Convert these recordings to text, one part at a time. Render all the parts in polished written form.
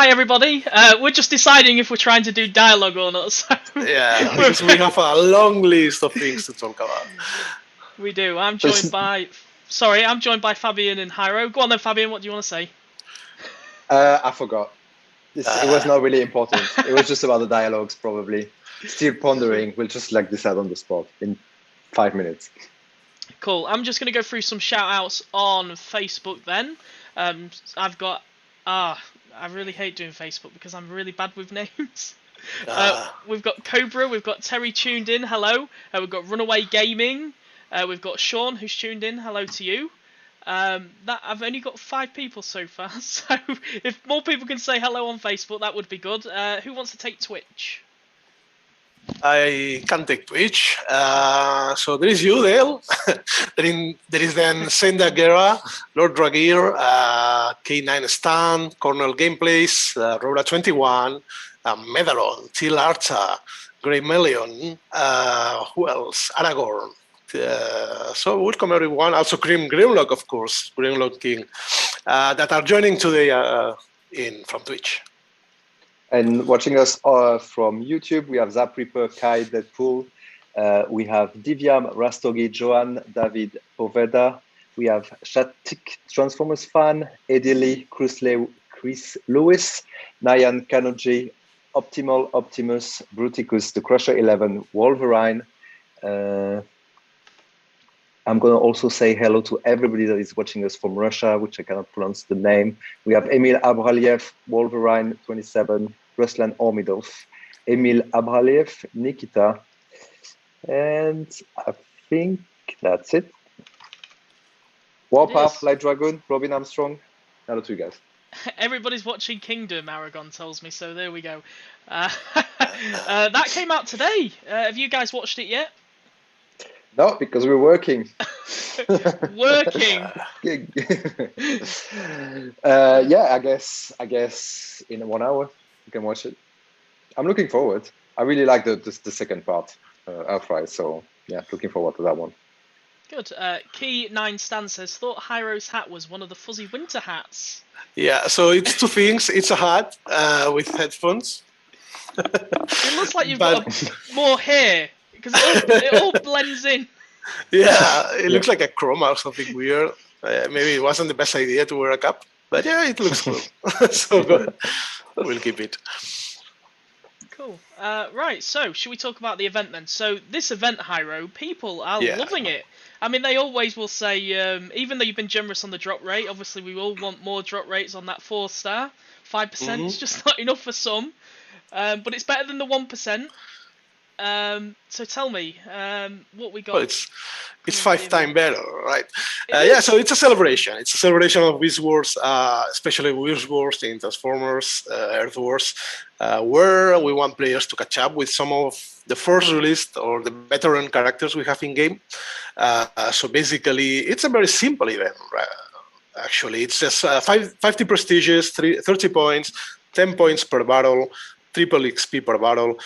Hi everybody. We're just deciding if we're trying to do dialogue or not. So Yeah, because we have a long list of things to talk about. we do. I'm joined by Fabian and Hyro. Go on then, Fabian. What do you want to say? I forgot. It was not really important. It was just about the dialogues, probably. Still pondering. We'll just decide on the spot in 5 minutes. Cool. I'm just going to go through some shout outs on Facebook then. I've got... I really hate doing Facebook because I'm really bad with names. We've got Cobra, we've got Terry tuned in, hello. We've got Runaway Gaming. We've got Sean who's tuned in, hello to you. I've only got 5 people so far, so if more people can say hello on Facebook, that would be good. Who wants to take Twitch? I can take Twitch. So there is you, Dale. there is then Senda Guerra, Lord Dragir, K9 Stan, Cornell Gameplays, Rora21, Medalon, Till Arta, Grey Melion, who else? Aragorn. So welcome everyone. Also Grimlock, of course, Grimlock King, that are joining today from Twitch. And watching us from YouTube, we have Zap Reaper, Kai, Deadpool. We have Divyam, Rastogi, Johan, David, Poveda. We have Shatik, Transformers fan, Edili, Chris Lewis, Nayan Kanoji, Optimal, Optimus, Bruticus, The Crusher 11, Wolverine. I'm going to also say hello to everybody that is watching us from Russia, which I cannot pronounce the name. We have Emil Abraliev, Wolverine 27, Ruslan Ormidov, Emil Abraliev, Nikita, and I think that's it. Warpath, Light Dragon, Robin Armstrong. Hello to you guys. Everybody's watching Kingdom, Aragon tells me, so there we go. That came out today. Have you guys watched it yet? No, because we're working. Working. Yeah, I guess in 1 hour you can watch it. I'm looking forward. I really like the second part, Alfred. So yeah, looking forward to that one. Good. Key9 Stan says, thought Hyro's hat was one of the fuzzy winter hats. Yeah, so it's 2 things. It's a hat with headphones. It looks like you've got more hair. Because it all blends in. Yeah, it looks like a chroma or something weird. Maybe it wasn't the best idea to wear a cap, but yeah, it looks cool. So good. We'll keep it. Cool. Right, so should we talk about the event then? So this event, Hyro, people are loving it. I mean, they always will say, even though you've been generous on the drop rate, obviously we all want more drop rates on that 4-star. 5% is just not enough for some. But it's better than the 1%. So tell me, what we got. Well, it's 5 times better, right? Yeah, so it's a celebration. It's a celebration of Beast Wars, especially Beast Wars in Transformers, Earth Wars, where we want players to catch up with some of the first released or the veteran characters we have in game. So basically, it's a very simple event. Actually, it's just 50 prestiges, 30 points, 10 points per battle. Triple XP per battle.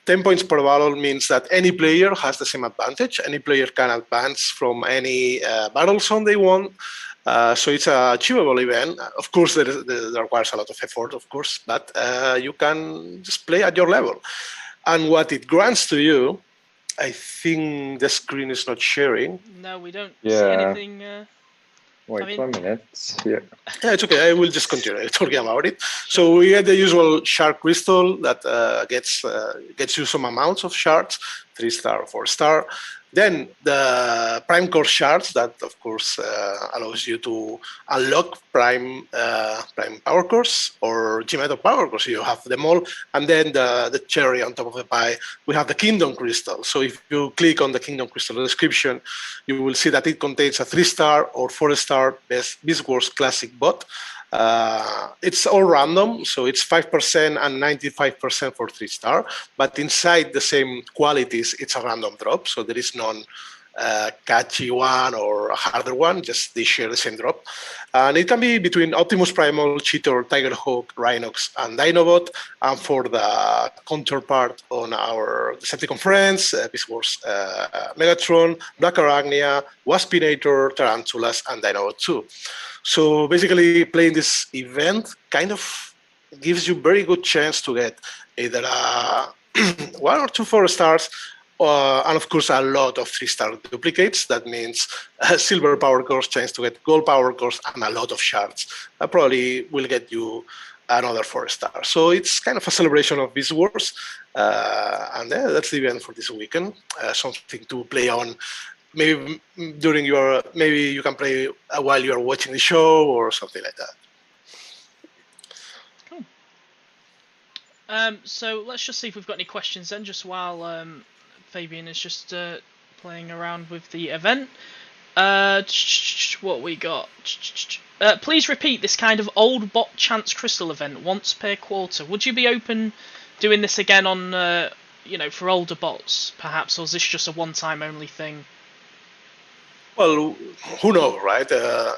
10 points per battle means that any player has the same advantage. Any player can advance from any battle zone they want. So it's an achievable event. Of course, there requires a lot of effort, of course, but you can just play at your level. And what it grants to you, I think the screen is not sharing. No, we don't see anything. Wait 1 minute. Yeah, it's okay. I will just continue talking about it. So we get the usual shard crystal that gets you some amounts of shards, 3-star, 4-star. Then the prime core shards that, of course, allows you to unlock prime power cores or G-Metal power cores. You have them all. And then the cherry on top of the pie, we have the Kingdom Crystal. So if you click on the Kingdom Crystal description, you will see that it contains a 3-star or 4-star Beast Wars Classic bot. It's all random, so it's 5% and 95% for 3-star, but inside the same qualities, it's a random drop, so there is none catchy one or a harder one, just they share the same drop. And it can be between Optimus Primal, Cheetor, Tigerhawk, Rhinox, and Dinobot, and for the counterpart on our Decepticon friends, Beast Wars Megatron, Black Arachnia, Waspinator, Tarantulas, and Dinobot 2. So basically, playing this event kind of gives you very good chance to get either 1 or 2 4-stars, and of course a lot of 3-star duplicates. That means silver power cores, chance to get gold power cores, and a lot of shards. That probably will get you another 4-star. So it's kind of a celebration of Beast Wars, and that's the event for this weekend. Something to play on. Maybe maybe you can play while you are watching the show or something like that. Cool. So let's just see if we've got any questions then, just while Fabian is just playing around with the event. What we got? Please repeat this kind of old bot chance crystal event once per quarter. Would you be open doing this again on, for older bots, perhaps, or is this just a one-time only thing? Well, who knows, right?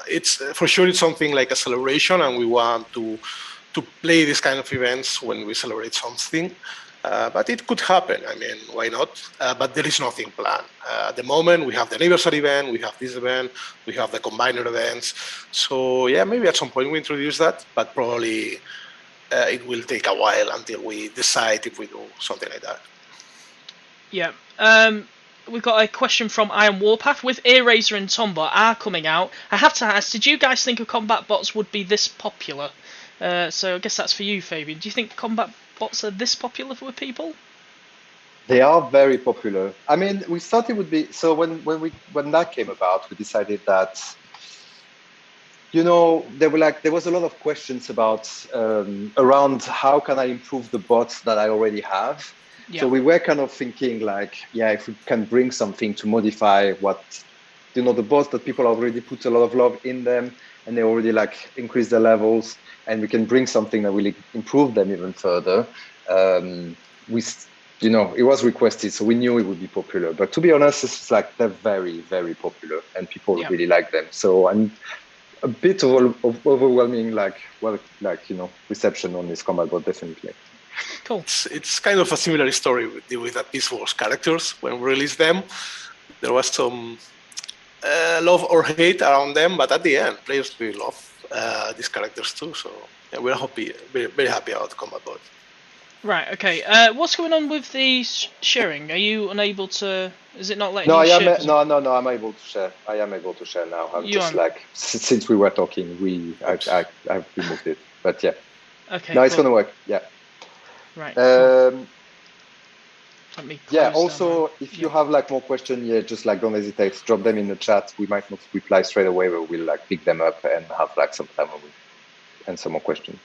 It's for sure it's something like a celebration, and we want to play these kind of events when we celebrate something. But it could happen. I mean, why not? But there is nothing planned. At the moment, we have the anniversary event, we have this event, we have the combiner events. So yeah, maybe at some point we introduce that, but probably it will take a while until we decide if we do something like that. Yeah. We've got a question from Iron Warpath. With Eraser and Tombot are coming out, I have to ask, did you guys think a combat bots would be this popular? So I guess that's for you, Fabian. Do you think combat bots are this popular with people? They are very popular. I mean, we thought it would be. So when that came about, we decided that, there was a lot of questions about around how can I improve the bots that I already have. Yeah. So we were kind of thinking if we can bring something to modify what, the bots that people already put a lot of love in them, and they already increase their levels, and we can bring something that will improve them even further. It was requested, so we knew it would be popular. But to be honest, it's they're very, very popular, and people really like them. So I'm a bit of overwhelming, reception on this combat bot, definitely. Cool. It's kind of a similar story with the Beast Wars characters. When we released them, there was some love or hate around them, but at the end, players really love these characters too. So yeah, we're happy, very happy about the combat bot. Right. Okay. What's going on with the sharing? Are you unable to? Is it not letting you share? No. I'm able to share. I am able to share now. I'm just since we were talking, I've removed it. But yeah. Okay. No, it's gonna work. Yeah. Right. Cool. Also, if you have more questions, just don't hesitate. Drop them in the chat. We might not reply straight away, but we'll pick them up and have some time when we answer more questions.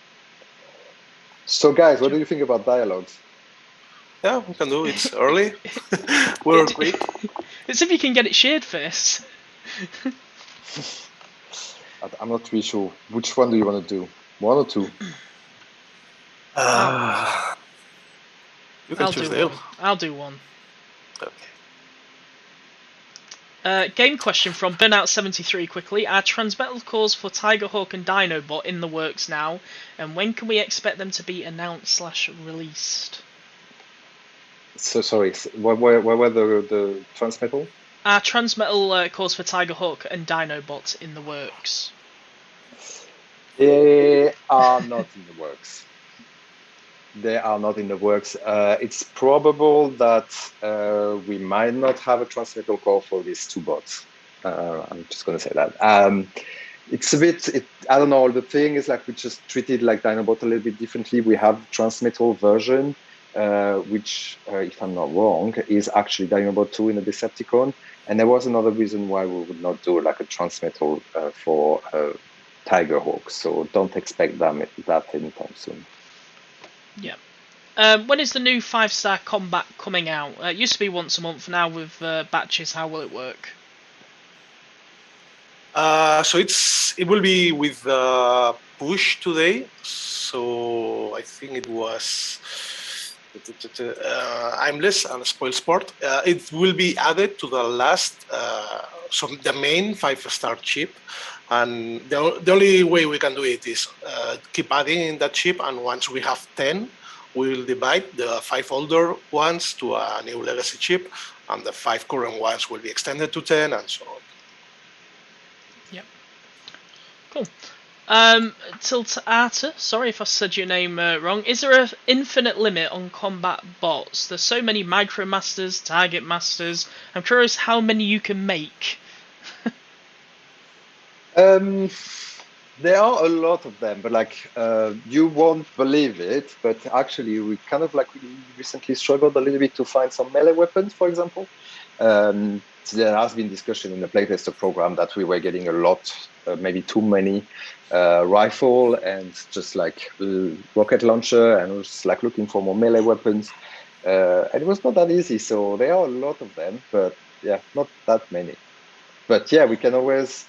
So guys, what do you think about dialogues? Yeah, we can do it. It's early. We're quick. It's if you can get it shared first. I'm not really sure. Which one do you want to do? 1 or 2? You can choose them. I'll do 1. Okay. Game question from Burnout73 quickly. Are Transmetal cores for Tigerhawk and Dinobot in the works now? And when can we expect them to be announced/released? So sorry, where were the Transmetal? Are Transmetal cores for Tigerhawk and Dinobot in the works? They are not in the works. They are not in the works. It's probable that we might not have a Transmetal core for these 2 bots. I'm just going to say that. It's a bit, I don't know, the thing is we just treated Dinobot a little bit differently. We have Transmetal version, which, if I'm not wrong, is actually Dinobot 2 in a Decepticon. And there was another reason why we would not do a Transmetal for Tigerhawk. So don't expect that anytime soon. Yeah. When is the new 5-star combat coming out? It used to be once a month. Now with batches, how will it work? So it will be with push today. So I think it was Aimless and Spoil Sport. It will be added to the last, the main 5-star chip. And the only way we can do it is keep adding in that chip, and once we have 10, we will divide the 5 older ones to a new legacy chip, and the 5 current ones will be extended to 10, and so on. Yep. Cool. Tiltata, sorry if I said your name wrong. Is there an infinite limit on combat bots? There's so many micro masters, target masters. I'm curious how many you can make. There are a lot of them, but like you won't believe it, but actually we kind of like we recently struggled a little bit to find some melee weapons, for example. There has been discussion in the playtester program that we were getting a lot, maybe too many rifle and just like rocket launcher, and was like looking for more melee weapons. And it was not that easy. So there are a lot of them, but yeah, not that many. But yeah, we can always,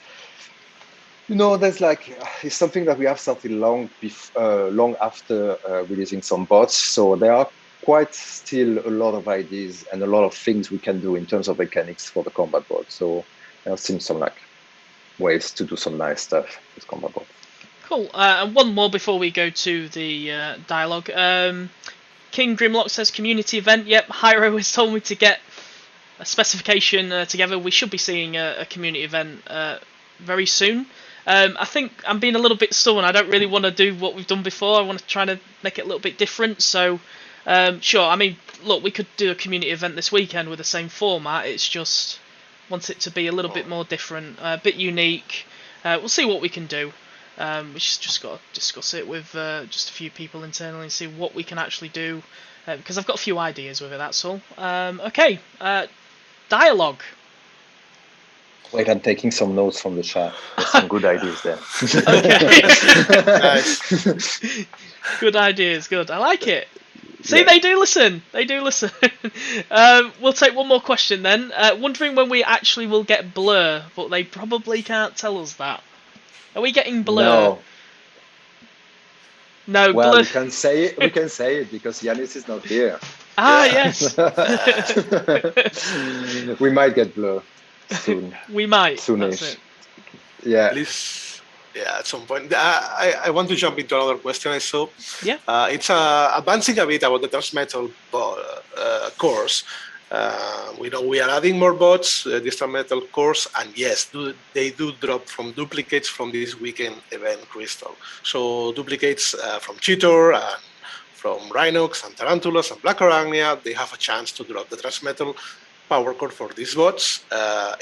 there's like, it's something that we have started long after releasing some bots. So there are quite still a lot of ideas and a lot of things we can do in terms of mechanics for the combat bot. So there seems some like ways to do some nice stuff with combat bot. Cool. And one more before we go to the dialogue. King Grimlock says community event. Yep, Hyro has told me to get a specification together. We should be seeing a community event very soon. I think I'm being a little bit stubborn. I don't really want to do what we've done before. I want to try to make it a little bit different. So, sure. I mean, look, we could do a community event this weekend with the same format. It's just want it to be a little bit more different, a bit unique. We'll see what we can do. We just got to discuss it with just a few people internally and see what we can actually do. Because I've got a few ideas with it. That's all. Okay. Dialogue. Wait, I'm taking some notes from the chat. There's some good ideas there. Okay. Nice. Good ideas. Good. I like it. See, Yeah. they do listen. They do listen. We'll take one more question then. Wondering when we actually will get Blur, but they probably can't tell us that. Are we getting Blur? No, Well, Blur. we can say it. We can say it because Yanis is not here. Ah, Yeah. yes. We might get Blur soon. We might. Soonish. That's it. Yeah. At least, yeah, at some point. I want to jump into another question I saw. Yeah. It's advancing a bit about the Transmetal course. We know we are adding more bots, this Transmetal course, and yes, they do drop from duplicates from this weekend event Crystal. So duplicates from Cheetor and from Rhinox and Tarantulas and Black Arachnia, they have a chance to drop the Transmetal power core for these bots,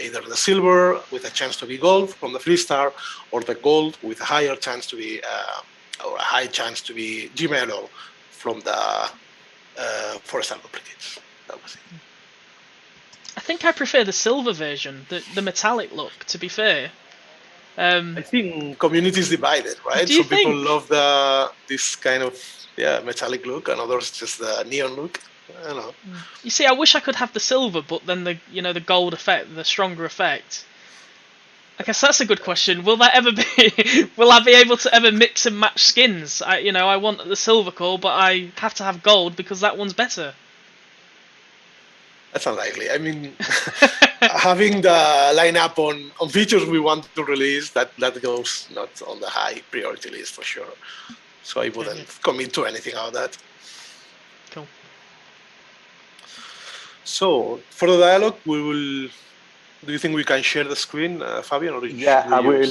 either the silver with a chance to be gold from the free star, or the gold with a higher chance to be, or a high chance to be G-Metal from the 4-star duplicates. That was it. I think I prefer the silver version, the metallic look. To be fair. I think community is divided, right? Do you Some people think? love this kind of metallic look, and others just the neon look. I don't know. You see, I wish I could have the silver, but then the gold effect, the stronger effect. I guess that's a good question. Will that ever be? Will I be able to ever mix and match skins? I want the silver core, but I have to have gold because that one's better. That's unlikely. I mean, having the lineup on features we want to release, that goes not on the high priority list for sure. So I wouldn't commit to anything out of that. Cool. So for the dialogue, we will. Do you think we can share the screen, Fabian? Or Yeah, I will.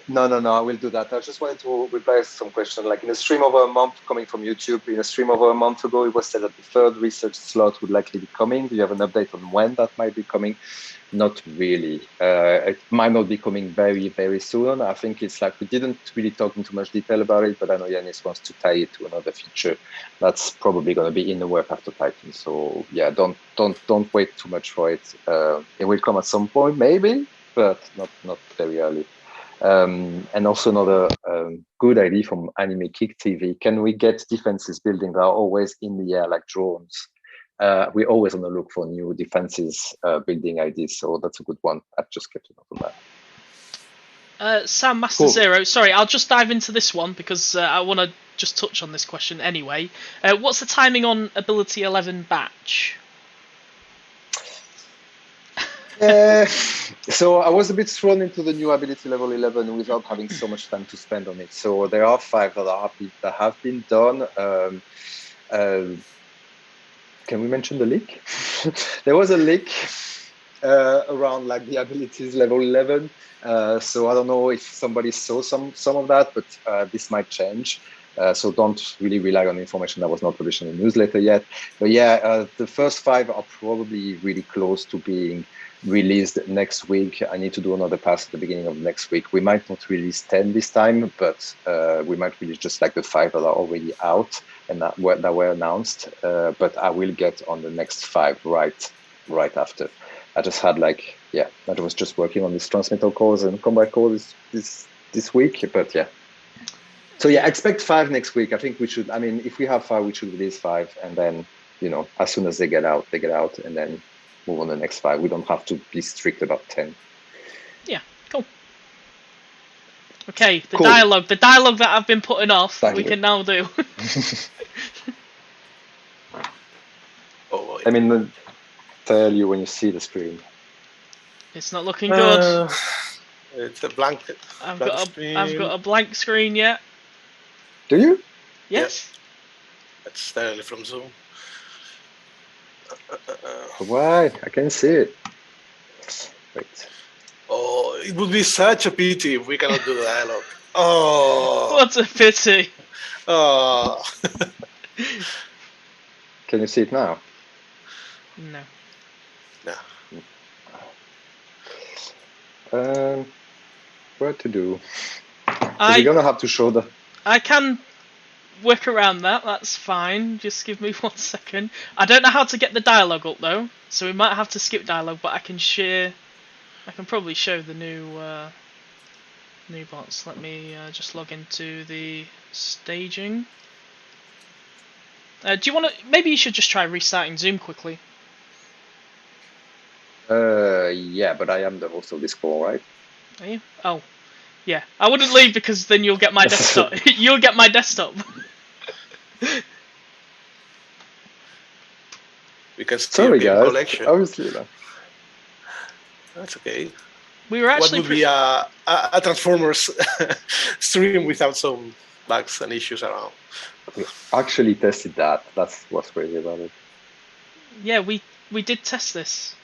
No, I will do that. I just wanted to reply to some questions. Like in a stream over a month coming from YouTube, in a stream over a month ago, it was said that the third research slot would likely be coming. Do you have an update on when that might be coming? Not really. It might not be coming very, very soon. I think it's like we didn't really talk in too much detail about it, but I know Yanis wants to tie it to another feature that's probably going to be in the work after Titan. So yeah, don't wait too much for it. It will come at some point, maybe, but not very early. And also another good idea from Anime Kick TV. Can we get defenses building that are always in the air like drones? We're always on the look for new defenses building ideas, so that's a good one. I've just kept a note on that. Sam Master Cool. Zero, sorry, I'll just dive into this one because I want to just touch on this question anyway. What's the timing on Ability 11 batch? So I was a bit thrown into the new ability level 11 without having so much time to spend on it. So there are 5 that have been done. Can we mention the leak? There was a leak around like the abilities level 11. So I don't know if somebody saw some of that, but this might change. So don't really rely on information that was not published in the newsletter yet. But yeah, the first 5 are probably really close to being released next week. I need to do another pass at the beginning of next week. We might not release 10 this time, but we might release just like the 5 that are already out and that were announced. But I will get on the next 5 right after. I just had like, yeah, I was just working on this Transmetal cores and combat cores this week, but yeah. So yeah, expect 5 next week. I think we should, I mean, if we have 5, we should release 5, and then, you know, as soon as they get out, and then move on the next 5. We don't have to be strict about 10. Yeah, cool. Okay, the dialogue that I've been putting off, we can now do. Oh, I mean, tell you when you see the screen. It's not looking good. It's a blank. I've got a blank screen yet. Do you? Yes. Yeah. That's directly from Zoom. Why? I can see it. Wait. Oh, it would be such a pity if we cannot do the dialogue. Oh. What a pity. Oh. Can you see it now? No. No. What to do? You're gonna have to show the. I can work around that. That's fine. Just give me 1 second. I don't know how to get the dialogue up though, so we might have to skip dialogue. But I can share. I can probably show the new bots. Let me just log into the staging. Do you want to? Maybe you should just try restarting Zoom quickly. Yeah, but I am the host of this call, right? Are you? Oh, yeah. I wouldn't leave because then you'll get my desktop. You'll get my desktop. We can still be in collection. Obviously, no. That's okay. We were actually. What would be a Transformers stream without some bugs and issues around? We actually tested that. That's what's crazy about it. Yeah, we did test this.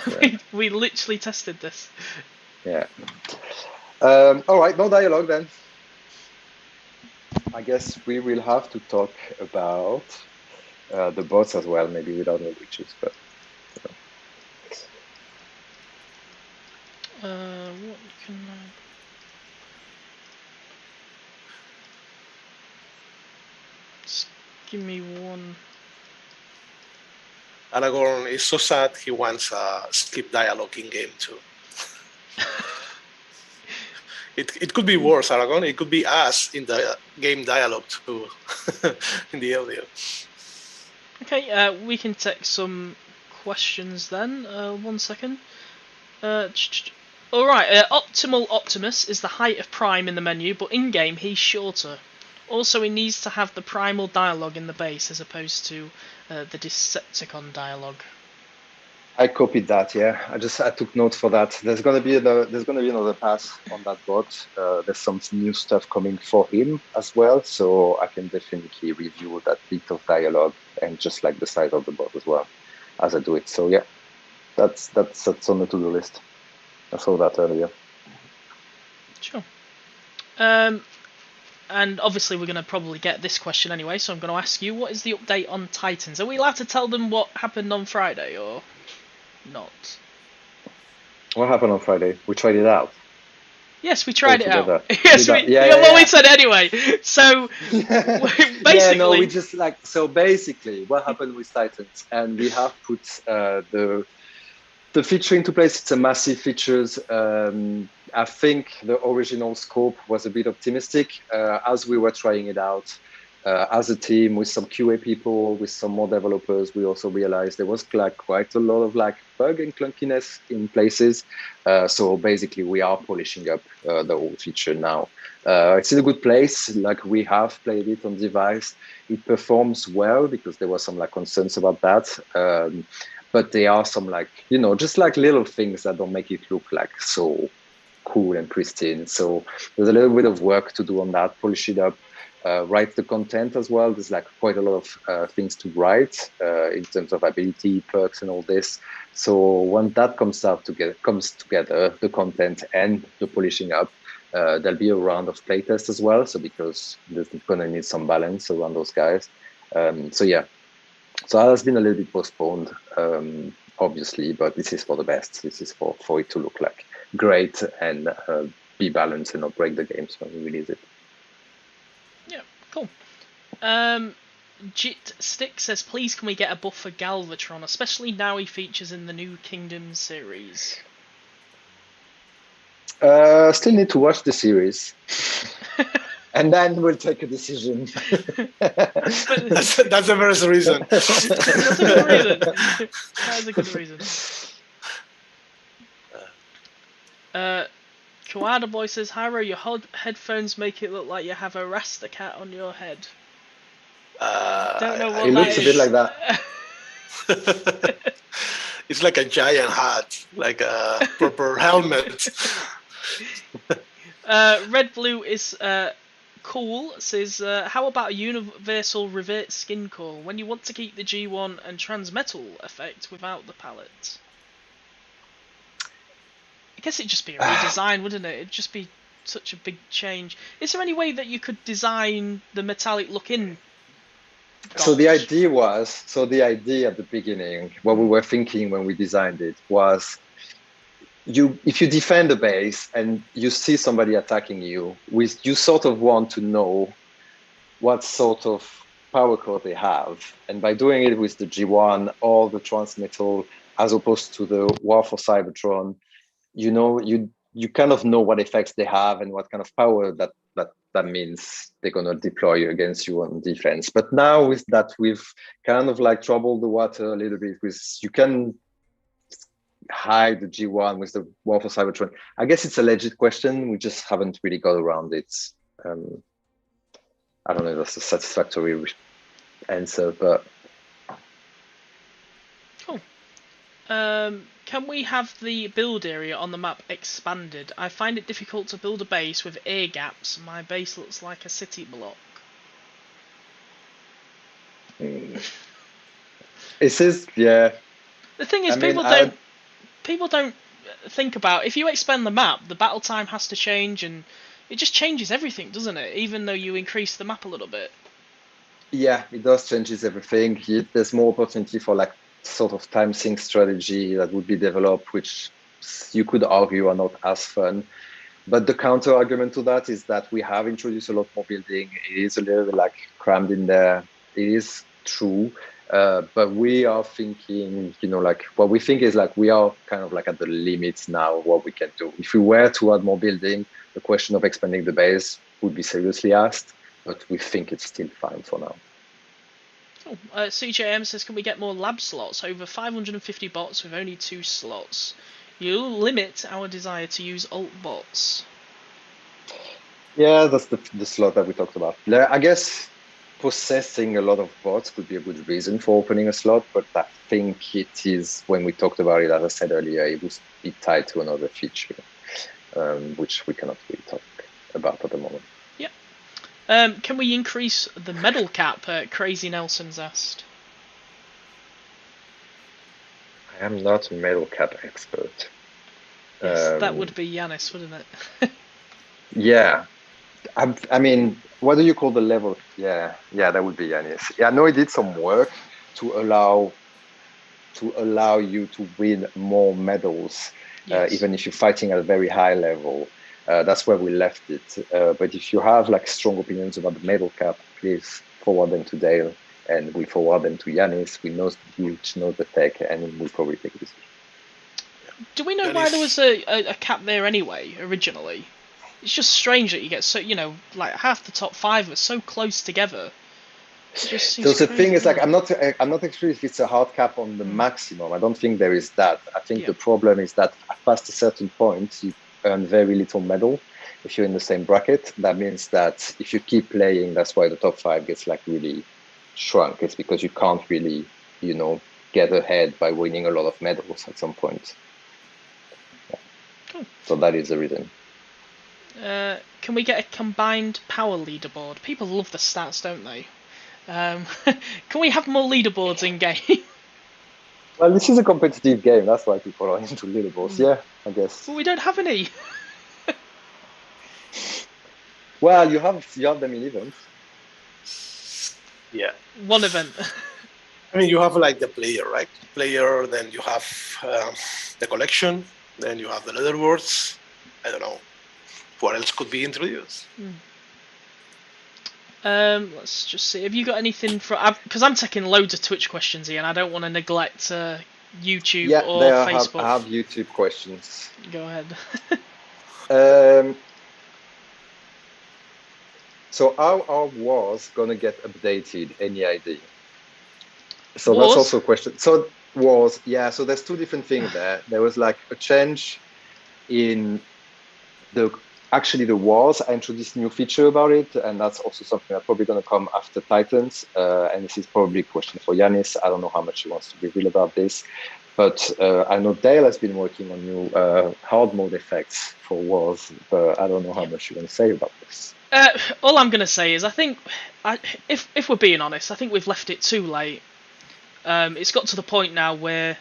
Yeah. we literally tested this. Yeah. All right, no dialogue then. I guess we will have to talk about the bots as well, maybe without no glitches, but. What can I... Just give me one. Aragorn is so sad he wants a skip dialogue in game too. It could be worse, Aragorn. It could be us in the game dialogue too, in the audio. Okay, we can take some questions then. 1 second. Alright, Optimal Optimus is the height of Prime in the menu, but in-game he's shorter. Also, he needs to have the primal dialogue in the base as opposed to the Decepticon dialogue. I copied that, yeah. I took notes for that. There's gonna be another pass on that bot. There's some new stuff coming for him as well, so I can definitely review that bit of dialogue and just like the size of the bot as well as I do it. So yeah, that's on the to-do list. I saw that earlier. Sure. And obviously we're going to probably get this question anyway, so I'm going to ask you, what is the update on Titans? Are we allowed to tell them what happened on Friday or not? What happened on Friday? We tried it out. Yes, we tried it out. Yes, we said anyway. So basically, yeah, no, we just like, so basically what happened with Titans, and we have put the feature into place. It's a massive features. I think the original scope was a bit optimistic as we were trying it out as a team with some QA people, with some more developers. We also realized there was like quite a lot of like bug and clunkiness in places. So basically we are polishing up the whole feature now. It's in a good place. Like we have played it on device. It performs well because there were some like concerns about that. But there are some like, you know, just like little things that don't make it look like so cool and pristine. So there's a little bit of work to do on that, polish it up, write the content as well. There's like quite a lot of things to write in terms of ability, perks, and all this. So when that comes together, the content and the polishing up, there'll be a round of playtest as well. So because there's gonna need some balance around those guys. So yeah, so that has been a little bit postponed, obviously, but this is for the best. This is for it to look like great and be balanced and not break the games when we release it. Yeah, cool. Jit Stick says, please can we get a buff for Galvatron, especially now he features in the new Kingdom series? Still need to watch the series. And then we'll take a decision. That's the first reason. That's a good reason. That is a good reason. Koala Boy says, Hyro, your headphones make it look like you have a Rasta cat on your head. Don't know what it that looks is. A bit like that. It's like a giant hat, like a proper helmet. Red Blue is cool. Says, how about a universal revert skin core when you want to keep the G1 and Transmetal effect without the palette? I guess it'd just be a redesign, wouldn't it? It'd just be such a big change. Is there any way that you could design the metallic look in? So the idea at the beginning, what we were thinking when we designed it was, if you defend the base and you see somebody attacking you, you sort of want to know what sort of power core they have. And by doing it with the G1 or the Transmetal, as opposed to the War for Cybertron, you kind of know what effects they have and what kind of power that means they're going to deploy against you on defense. But now with that, we've kind of like troubled the water a little bit with, you can hide the G1 with the War for Cybertron. I guess it's a legit question. We just haven't really got around it. I don't know if that's a satisfactory answer, but. Cool. Can we have the build area on the map expanded? I find it difficult to build a base with air gaps. My base looks like a city block. It is, yeah. The thing is, people don't think about, if you expand the map, the battle time has to change, and it just changes everything, doesn't it? Even though you increase the map a little bit. Yeah, it does changes everything. There's more opportunity for like sort of time sync strategy that would be developed, which you could argue are not as fun. But the counter argument to that is that we have introduced a lot more building. It is a little bit like crammed in there. It is true. But we are thinking, like what we think is like we are kind of like at the limits now of what we can do. If we were to add more building, the question of expanding the base would be seriously asked, but we think it's still fine for now. Oh, CJM says, can we get more lab slots? Over 550 bots with only 2 slots. You'll limit our desire to use alt bots. Yeah, that's the slot that we talked about. I guess possessing a lot of bots could be a good reason for opening a slot, but I think it is, when we talked about it, as I said earlier, it would be tied to another feature, which we cannot really talk about at the moment. Can we increase the medal cap? Crazy Nelson's asked. I am not a medal cap expert. Yes, that would be Yanis, wouldn't it? Yeah. I mean, what do you call the level? Yeah, that would be Yanis. Yeah, I know he did some work to allow you to win more medals, yes. Even if you're fighting at a very high level. That's where we left it. But if you have like strong opinions about the medal cap, please forward them to Dale, and we forward them to Yanis. We know the tech, and we'll probably take this. Do we know why there was a cap there anyway, originally? It's just strange that you get so, like half the top 5 are so close tougher. So the thing is, like, I'm not sure if it's a hard cap on the maximum. I don't think there is that. I think the problem is that past a certain point, you earn very little medal if you're in the same bracket. That means that if you keep playing, that's why the top 5 gets like really shrunk. It's because you can't really, get ahead by winning a lot of medals at some point. Yeah. Cool. So that is the reason. Can we get a combined power leaderboard? People love the stats, don't they? Can we have more leaderboards in game? Well, this is a competitive game. That's why people are into leaderboards. Yeah, I guess. But we don't have any. Well, you have them in events. Yeah. One event. I mean, you have like the player, right? Player, then you have the collection, then you have the leaderboards. I don't know. What else could be introduced? Let's just see. Have you got anything for? Because I'm taking loads of Twitch questions here, and I don't want to neglect YouTube or Facebook. I have YouTube questions. Go ahead. So how are wars gonna get updated? Any idea? So Wars? that's also a question. So wars, yeah. So there's two different things there. There was like a change in the wars. I introduced a new feature about it, and that's also something that's probably gonna come after Titans. And this is probably a question for Yanis. I don't know how much he wants to reveal about this, but I know Dale has been working on new hard mode effects for wars, but I don't know how much you want to say about this. All I'm gonna say is I think, if we're being honest, I think we've left it too late. It's got to the point now where,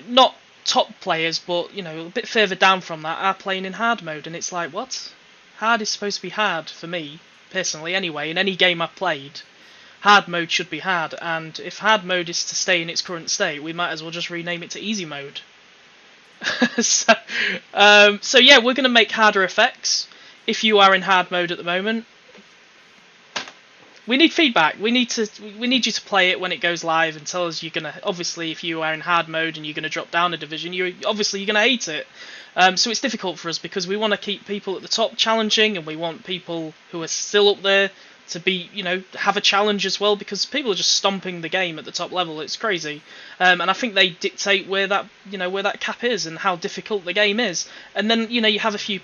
not top players, but a bit further down from that are playing in hard mode, and it's like, what? Hard is supposed to be hard for me personally, anyway. In any game I've played, hard mode should be hard, and if hard mode is to stay in its current state, we might as well just rename it to easy mode. So yeah, we're gonna make harder effects. If you are in hard mode at the moment, we need feedback. We need you to play it when it goes live and tell us you're gonna. Obviously, if you are in hard mode and you're gonna drop down a division, you're gonna hate it. So it's difficult for us because we want to keep people at the top challenging, and we want people who are still up there to be, have a challenge as well, because people are just stomping the game at the top level. It's crazy, and I think they dictate where that cap is and how difficult the game is. And then you have a few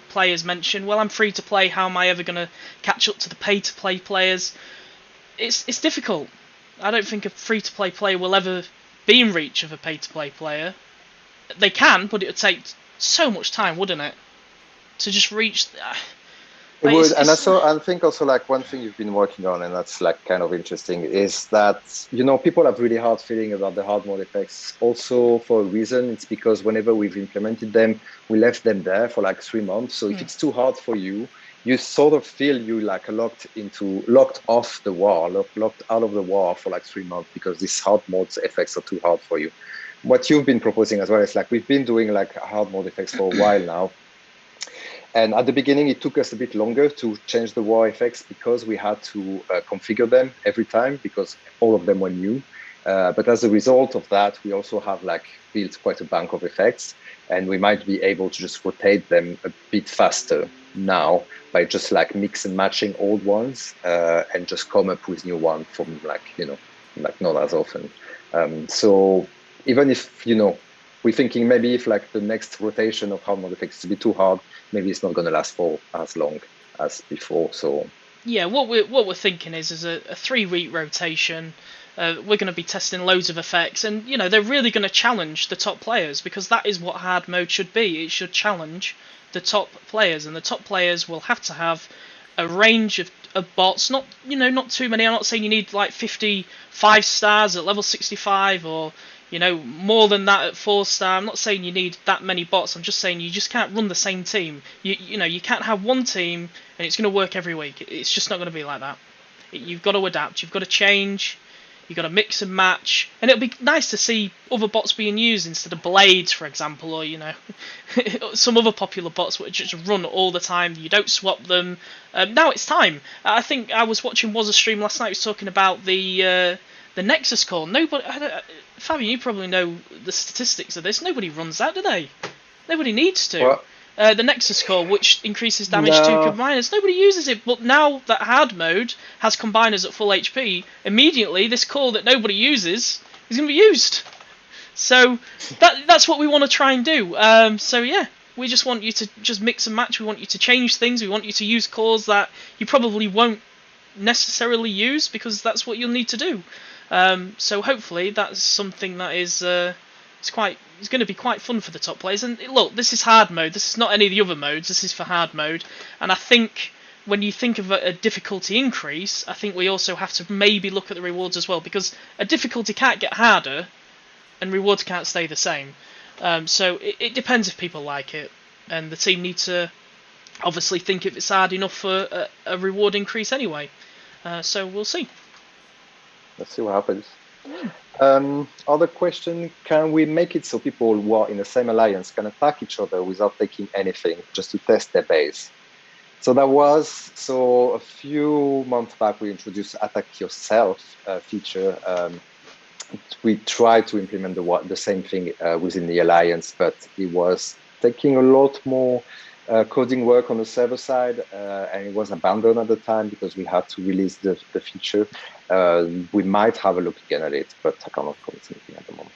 players mention, well, I'm free to play. How am I ever going to catch up to the pay to play players? It's difficult. I don't think a free to play player will ever be in reach of a pay to play player. They can, but it would take so much time, wouldn't it, to just reach. It would, and I think also like one thing you've been working on, and that's like kind of interesting, is that people have really hard feeling about the hard mode effects. Also for a reason, it's because whenever we've implemented them, we left them there for like 3 months. So if it's too hard for you, you sort of feel you like locked off the war, locked out of the war for like 3 months because these hard mode effects are too hard for you. What you've been proposing as well is like we've been doing like hard mode effects for a while now. And at the beginning, it took us a bit longer to change the war effects because we had to configure them every time because all of them were new. But as a result of that, we also have like built quite a bank of effects, and we might be able to just rotate them a bit faster now by just like mix and matching old ones and just come up with new one from like not as often. So even if we're thinking maybe if like the next rotation of hard mode effects is a bit too hard, maybe it's not going to last for as long as before. So yeah, what we're thinking is a 3-week rotation. We're going to be testing loads of effects, and they're really going to challenge the top players, because that is what hard mode should be. It should challenge the top players, and the top players will have to have a range of bots. Not too many. I'm not saying you need like 55 stars at level 65 or more than that at 4-star. I'm not saying you need that many bots. I'm just saying you just can't run the same team. You can't have one team and it's going to work every week. It's just not going to be like that. You've got to adapt. You've got to change. You've got to mix and match. And it'll be nice to see other bots being used instead of blades, for example, or some other popular bots which just run all the time. You don't swap them. Now it's time. I think I was watching a stream last night. He was talking about the Nexus core. Fabian, you probably know the statistics of this. Nobody runs that, do they? Nobody needs to. What? The Nexus core, which increases damage to combiners, nobody uses it. But now that hard mode has combiners at full HP, immediately this core that nobody uses is going to be used. So that's what we want to try and do. So yeah, we just want you to just mix and match. We want you to change things. We want you to use cores that you probably won't necessarily use, because that's what you'll need to do. So hopefully that's something that is it's going to be quite fun for the top players. And look, this is hard mode. This is not any of the other modes. This is for hard mode. And I think when you think of a difficulty increase, I think we also have to maybe look at the rewards as well, because a difficulty can't get harder, and rewards can't stay the same. So it depends if people like it, and the team need to obviously think if it's hard enough for a reward increase anyway. So we'll see. Let's see what happens. Other question, can we make it so people who are in the same alliance can attack each other without taking anything, just to test their base? So a few months back, we introduced Attack Yourself feature. We tried to implement the same thing within the alliance, but it was taking a lot more coding work on the server side, and it was abandoned at the time because we had to release the feature. We might have a look again at it, but I cannot promise anything at the moment.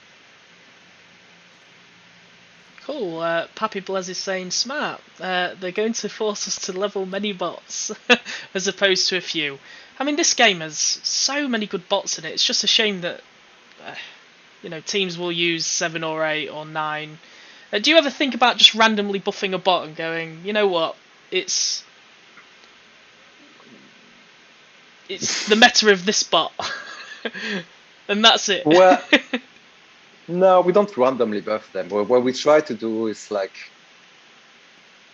Cool. Pappy Blez is saying smart. They're going to force us to level many bots as opposed to a few. I mean, this game has so many good bots in it. It's just a shame that teams will use 7 or 8 or 9. Do you ever think about just randomly buffing a bot and going, you know what, it's the meta of this bot, and that's it? Well, no, we don't randomly buff them. What we try to do is like,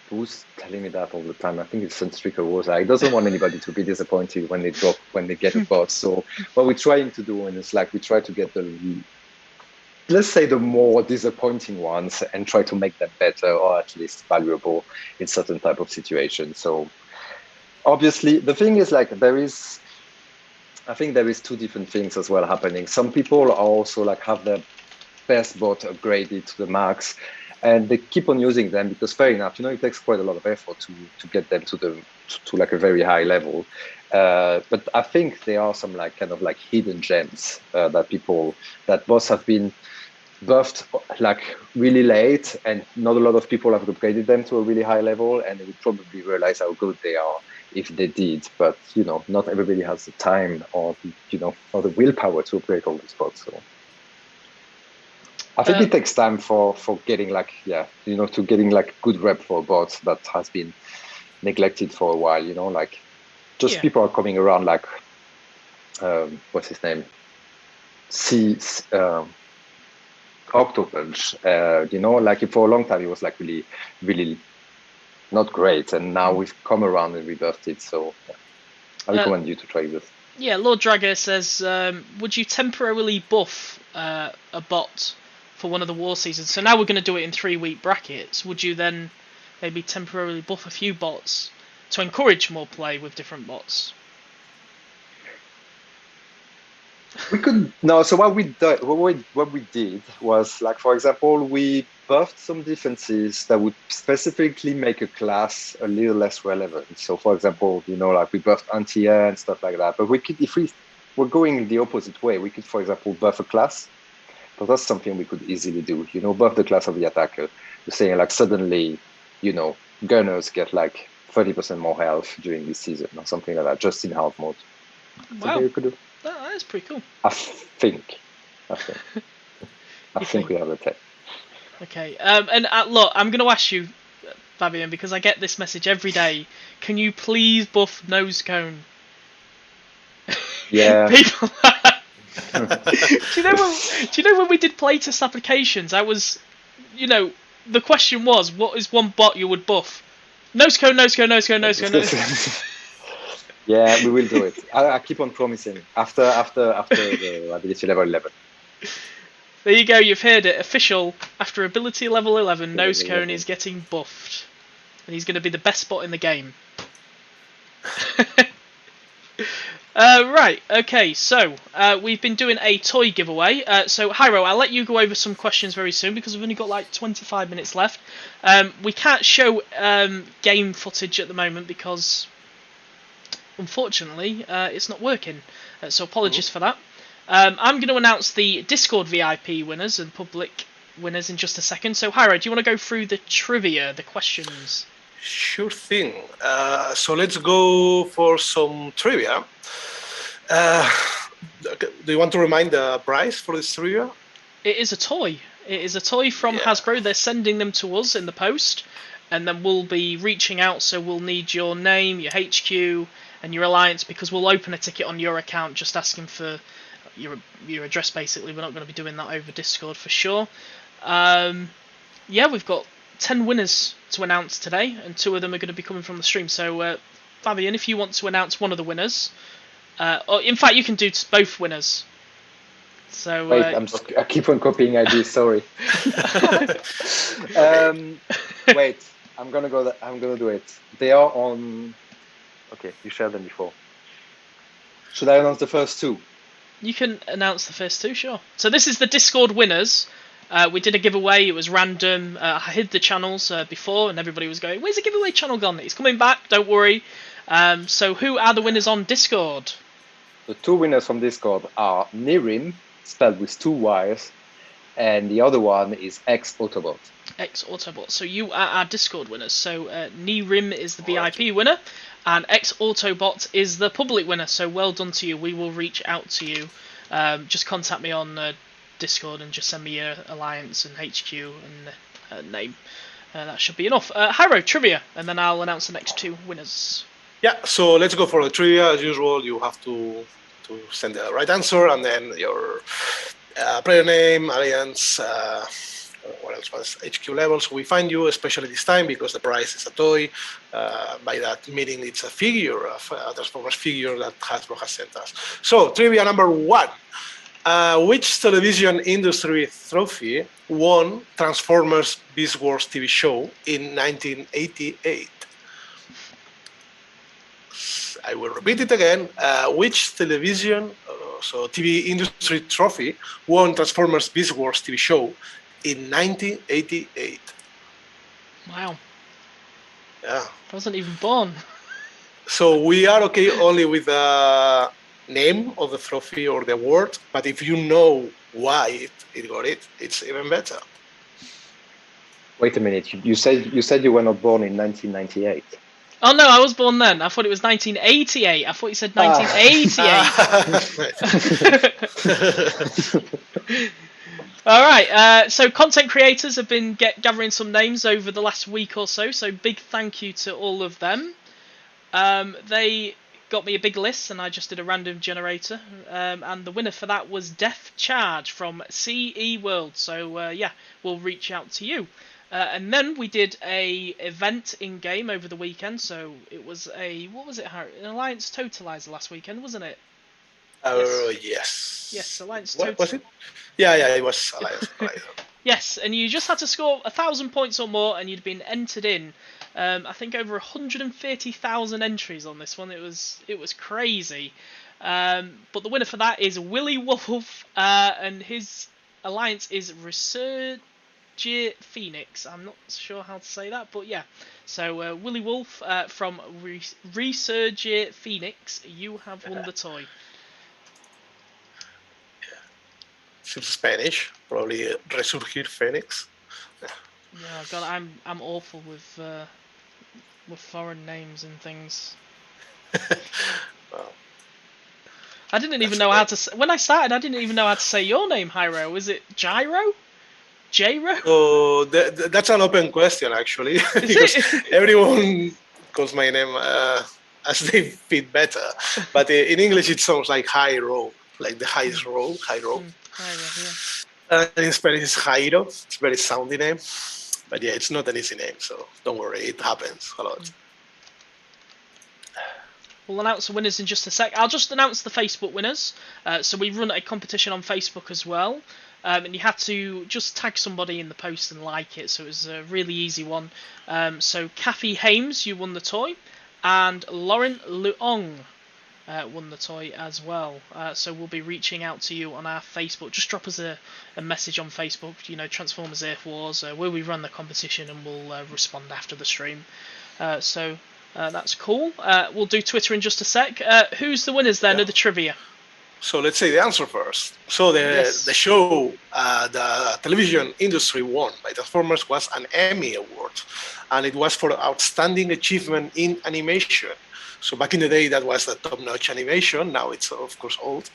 who's telling me that all the time? I think it's Sunstreaker was like, doesn't want anybody to be disappointed when they get a bot. So what we're trying to do is like, we try to get let's say the more disappointing ones and try to make them better, or at least valuable in certain type of situations. So obviously the thing is like, I think there is two different things as well happening. Some people are also like have their best bot upgraded to the max, and they keep on using them because, fair enough, it takes quite a lot of effort to get them to like a very high level. But I think there are some like kind of like hidden gems that bots have been buffed like really late, and not a lot of people have upgraded them to a really high level, and they would probably realize how good they are if they did. But not everybody has the time or or the willpower to upgrade all these bots. So I think it takes time for getting like to getting like good rep for bots that has been neglected for a while. Like just people are coming around like what's his name, Octopus. Like for a long time it was like really, really not great, and now we've come around and rebuffed it. So I recommend you to try this. Yeah, Lord Dragger says, would you temporarily buff a bot for one of the war seasons? So now we're going to do it in 3-week brackets. Would you then maybe temporarily buff a few bots to encourage more play with different bots? We could no. So what we did was, like, for example, we buffed some defenses that would specifically make a class a little less relevant. So, for example, like we buffed anti-air and stuff like that. But we could, if we were going the opposite way, we could, for example, buff a class. So that's something we could easily do. Buff the class of the attacker. You're saying like suddenly, gunners get like 30% more health during this season or something like that, just in hard mode. Wow. Something you could do. That is pretty cool. I think we have a tech. Okay. And look, I'm going to ask you, Fabian, because I get this message every day. Can you please buff nose cone? Yeah. People. do you know when we did playtest applications? I was, the question was, what is one bot you would buff? Nose cone, nose cone, nose cone, nose cone. Yeah, we will do it. I keep on promising. After the ability level 11. There you go. You've heard it. Official. After ability level 11, nose cone is getting buffed, and he's going to be the best bot in the game. Right. Okay. So we've been doing a toy giveaway. So Hyro, I'll let you go over some questions very soon because we've only got like 25 minutes left. We can't show game footage at the moment because, unfortunately, it's not working. So apologies for that. I'm going to announce the Discord VIP winners and public winners in just a second. So Hyro, do you want to go through the trivia, the questions? Sure thing. So let's go for some trivia. Do you want to remind the prize for this trivia? It is a toy. It is a toy from Hasbro. They're sending them to us in the post, and then we'll be reaching out. So we'll need your name, your HQ, and your alliance, because we'll open a ticket on your account just asking for your address. Basically, we're not going to be doing that over Discord for sure. We've got 10 winners to announce today, and 2 of them are going to be coming from the stream. So Fabian, if you want to announce one of the winners, or in fact you can do both winners. So wait, I keep on copying ideas. Sorry. Wait, I'm gonna do it. They are on. Okay, you shared them before. Should I announce the first 2? You can announce the first 2, sure. So this is the Discord winners. We did a giveaway. It was random. I hid the channels before, and everybody was going, "Where's the giveaway channel gone?" It's coming back. Don't worry. So who are the winners on Discord? The 2 winners from Discord are Nirim, spelled with 2 Y's, and the other one is X-Autobot. X-Autobot. So you are our Discord winners. So Nirim is the VIP winner, and X-Autobot is the public winner. So well done to you. We will reach out to you. Just contact me on Discord and just send me your alliance and HQ and name. That should be enough. Hyro, trivia, and then I'll announce the next 2 winners. Yeah, so let's go for the trivia. As usual, you have to send the right answer, and then your player name, alliance, what else was HQ level. So we find you, especially this time, because the prize is a toy. By that meaning, it's a figure, a Transformers figure that Hasbro has sent us. So trivia number 1. Which television industry trophy won Transformers Beast Wars TV show in 1988? I will repeat it again. Which television, TV industry trophy won Transformers Beast Wars TV show in 1988? Wow. Yeah. I wasn't even born. So we are okay only with the name of the trophy or the award, but if you know why it got it, it's even better. Wait a minute. You said you were not born in 1998. Oh no, I was born then. I thought it was 1988. I thought you said 1988. All right. So content creators have been gathering some names over the last week or so. So big thank you to all of them. They got me a big list, and I just did a random generator. And the winner for that was Death Charge from CE World. So we'll reach out to you. And then we did a event in game over the weekend. So it was what was it, Harry? An Alliance Totalizer last weekend, wasn't it? Yes. Yes, Alliance Totalizer. What was it? Yeah, it was Alliance Totalizer. Yes, and you just had to score 1,000 points or more, and you'd been entered in. I think over 130,000 entries on this one. It was crazy. But the winner for that is Willy Wolf, and his alliance is Resurgent Phoenix. I'm not sure how to say that, but yeah. So Willy Wolf from Resurgent Phoenix, you have won the toy. Seems Spanish, probably Resurgir Phoenix. Yeah, God, I'm awful with foreign names and things. Well, I didn't even know how to. When I started, I didn't even know how to say your name, Hyro. Was it Gyro? J-Ro? So that's an open question, actually, because everyone calls my name as they fit better. But in English, it sounds like high row, like the highest row, high row. Yeah. In Spanish, it's Jairo. It's a very soundy name. But yeah, it's not an easy name, so don't worry, it happens a lot. We'll announce the winners in just a sec. I'll just announce the Facebook winners. So we run a competition on Facebook as well. And you had to just tag somebody in the post and like it. So it was a really easy one. So Kathy Hames, you won the toy. And Lauren Luong won the toy as well. So we'll be reaching out to you on our Facebook. Just drop us a message on Facebook, Transformers Earth Wars, where we run the competition, and we'll respond after the stream. So that's cool. We'll do Twitter in just a sec. Who's the winners then of the trivia? So let's say the answer first. So the show, the television industry won by Transformers was an Emmy Award, and it was for outstanding achievement in animation. So back in the day, that was the top-notch animation. Now it's, of course, old.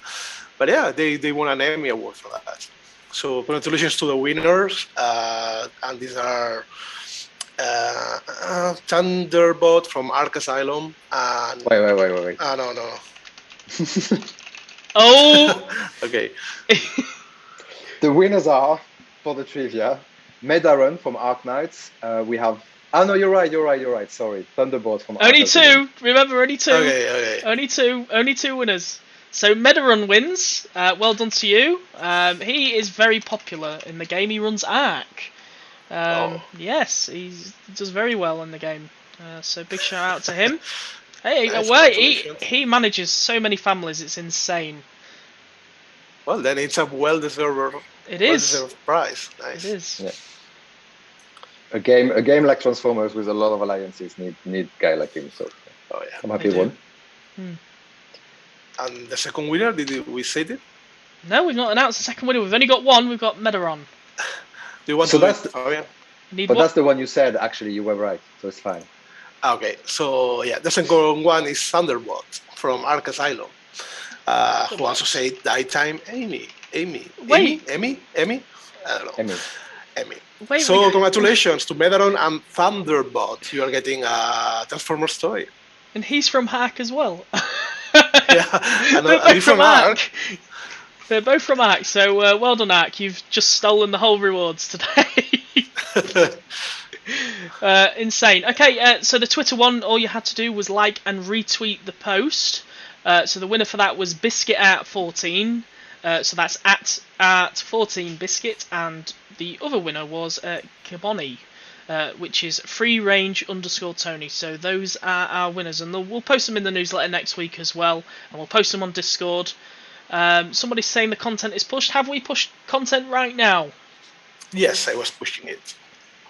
But yeah, they won an Emmy Award for that. So congratulations to the winners, and these are Thunderbot from Ark Asylum and Wait. no. Oh. Okay. The winners are, for the trivia, Medaron from Ark Knights. We have. Oh no, you're right. Sorry, Thunderbolt from Ark Only Asylum. two. Remember, only two. Okay. Only two winners. So Medaron wins. Well done to you. He is very popular in the game. He runs Ark. Yes, he does very well in the game. So big shout out to him. Hey, Nice, wait, he manages so many families. It's insane. Well, then it's a well-deserved prize. Nice. It is. Yeah. A game like Transformers with a lot of alliances need guy like him. So I'm happy he won. And the second winner, did we say it? No, we've not announced the second winner. We've only got one. We've got Medaron. Do you want to do it, Fabian? That's the one you said. Actually, you were right, so it's fine. Okay, so yeah, the second one is Thunderbot from Ark Asylum, who also said Daytime Amy. Wait. Emmy? I don't know. Emmy. Wait, so congratulations to Megatron and Thunderbot. You are getting a Transformers toy. And he's from Ark as well. Yeah, and are you from Ark? They're both from Ark, so well done, Ark. You've just stolen the whole rewards today. Insane. Okay, so the Twitter one, all you had to do was like and retweet the post. So the winner for that was Biscuit at 14. So that's at 14 Biscuit, and the other winner was Kiboni, which is free-range_Tony. So those are our winners, and we'll post them in the newsletter next week as well, and we'll post them on Discord. Somebody's saying the content is pushed. Have we pushed content right now? Yes, I was pushing it.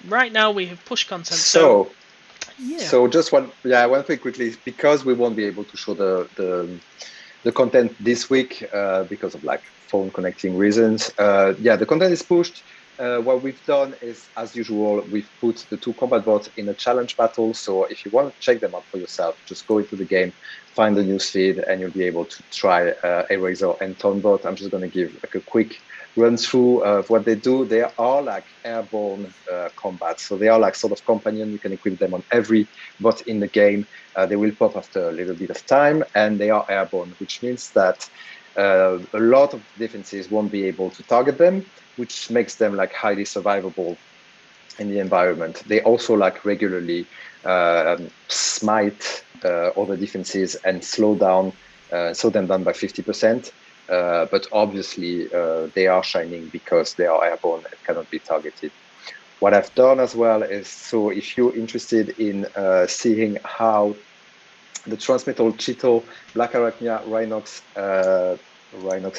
Right now we have pushed content. So yeah. So just one thing quickly, because we won't be able to show the content this week because of like phone connecting reasons. The content is pushed. What we've done is, as usual, we've put the two combat bots in a challenge battle. So if you want to check them out for yourself, just go into the game, find the newsfeed, and you'll be able to try Eraser and Tonbot. I'm just going to give like a quick run through of what they do. They are like airborne combat. So they are like sort of companion. You can equip them on every bot in the game. They will pop after a little bit of time, and they are airborne, which means that a lot of defenses won't be able to target them, which makes them like highly survivable in the environment. They also like regularly smite other defenses and slow them down by 50%. But obviously they are shining because they are airborne and cannot be targeted. What I've done as well is, so if you're interested in seeing how the Transmetal, Cheeto, Black Arachnia, Rhinox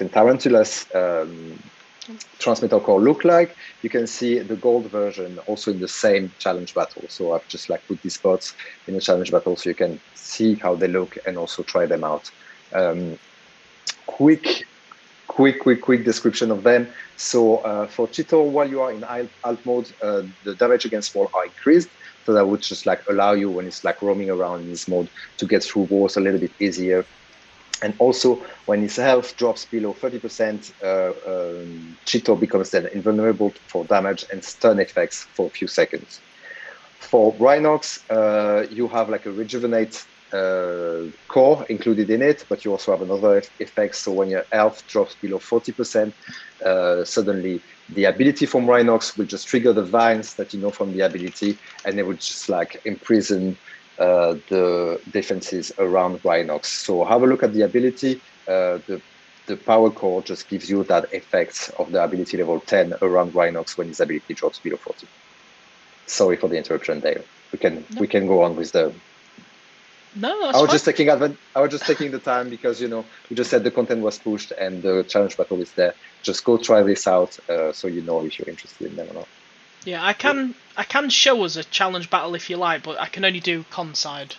and Tarantulas Transmetal core look like, you can see the gold version also in the same challenge battle. So I've just like put these spots in the challenge battle so you can see how they look and also try them out. Quick description of them. So for Cheeto, while you are in alt mode, the damage against wall are increased. So that would just like allow you, when it's like roaming around in this mode, to get through walls a little bit easier. And also, when his health drops below 30%, Cheeto becomes then invulnerable for damage and stun effects for a few seconds. For Rhinox, you have like a rejuvenate core included in it, but you also have another effect. So when your health drops below 40%, suddenly the ability from Rhinox will just trigger the vines that you know from the ability, and they would just like imprison the defenses around Rhinox. So have a look at the ability. The power core just gives you that effect of the ability level 10 around Rhinox when his ability drops below 40. Sorry for the interruption, Dale. We can go on with the. No, that's I was fine. just taking the time because you just said the content was pushed and the challenge battle is there. Just go try this out so you know if you're interested in them or not. Yeah, I can show us a challenge battle if you like, but I can only do con side.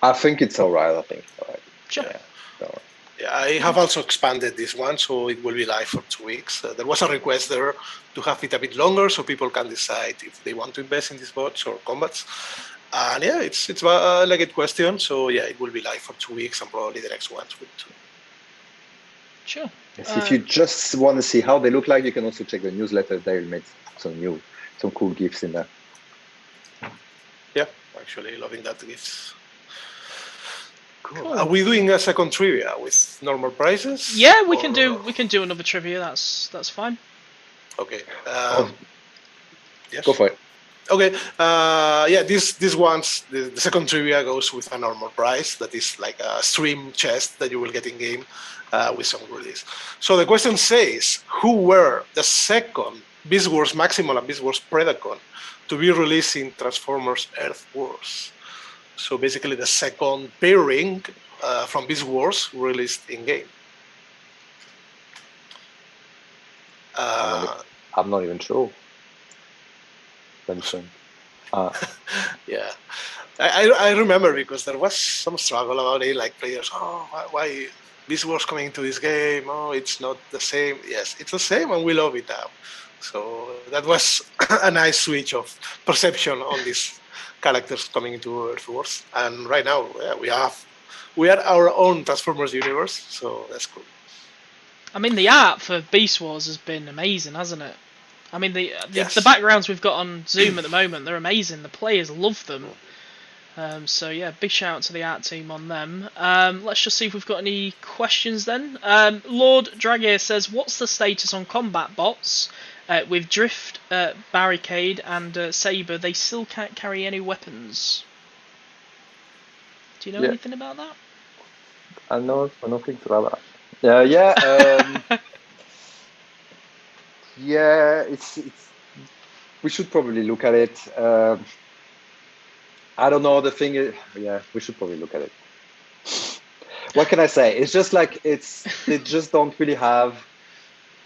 I think it's alright. Sure. Yeah, I have also expanded this one, so it will be live for 2 weeks. There was a request there to have it a bit longer so people can decide if they want to invest in these bots or combats. And yeah, it's a legit question. So yeah, it will be live for 2 weeks, and probably the next ones will too. Sure. Yes, if you just want to see how they look like, you can also check the newsletter. They'll make some cool GIFs in there. Yeah, actually loving that GIFs. Cool. Are we doing a second trivia with normal prizes? Yeah, we can do another trivia. That's fine. Okay. Yes. Go for it. Okay. Yeah, this one's the second trivia goes with a normal prize that is like a stream chest that you will get in game with some goodies. So the question says, who were the second Beast Wars Maximal and Beast Wars Predacon to be released in Transformers Earth Wars? So basically the second pairing from Beast Wars released in game. I'm not even sure. Yeah, I remember because there was some struggle about it, like players, why Beast Wars coming to this game? Oh, it's not the same. Yes, it's the same, and we love it now. So that was a nice switch of perception on these characters coming into Earth Wars. And right now, yeah, we are our own Transformers universe, so that's cool. I mean, the art for Beast Wars has been amazing, hasn't it? I mean, the Yes. backgrounds we've got on Zoom at the moment, they're amazing. The players love them. So yeah, big shout out to the art team on them. Let's just see if we've got any questions then. Lord Dragier says, what's the status on combat bots? With Drift, Barricade and Saber, they still can't carry any weapons. Do you know anything about that? I know things about that. Yeah. Yeah, it's. We should probably look at it. I don't know. The thing is, yeah, we should probably look at it. What can I say? It's just like they just don't really have.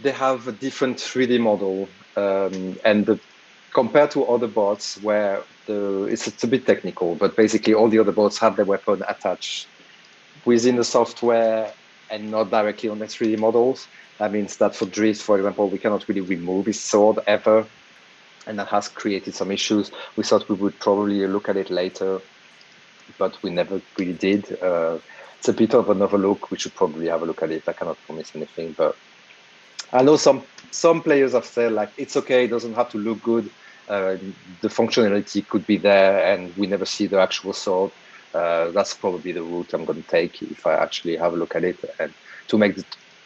They have a different 3D model, and compared to other bots where it's a bit technical, but basically all the other bots have their weapon attached within the software and not directly on the 3D models. That means that for Drift, for example, we cannot really remove his sword ever, and that has created some issues. We thought we would probably look at it later, but we never really did. It's a bit of an overlook. We should probably have a look at it. I cannot promise anything, but I know some players have said like it's okay, it doesn't have to look good. The functionality could be there, and we never see the actual sword. That's probably the route I'm going to take if I actually have a look at it, and to make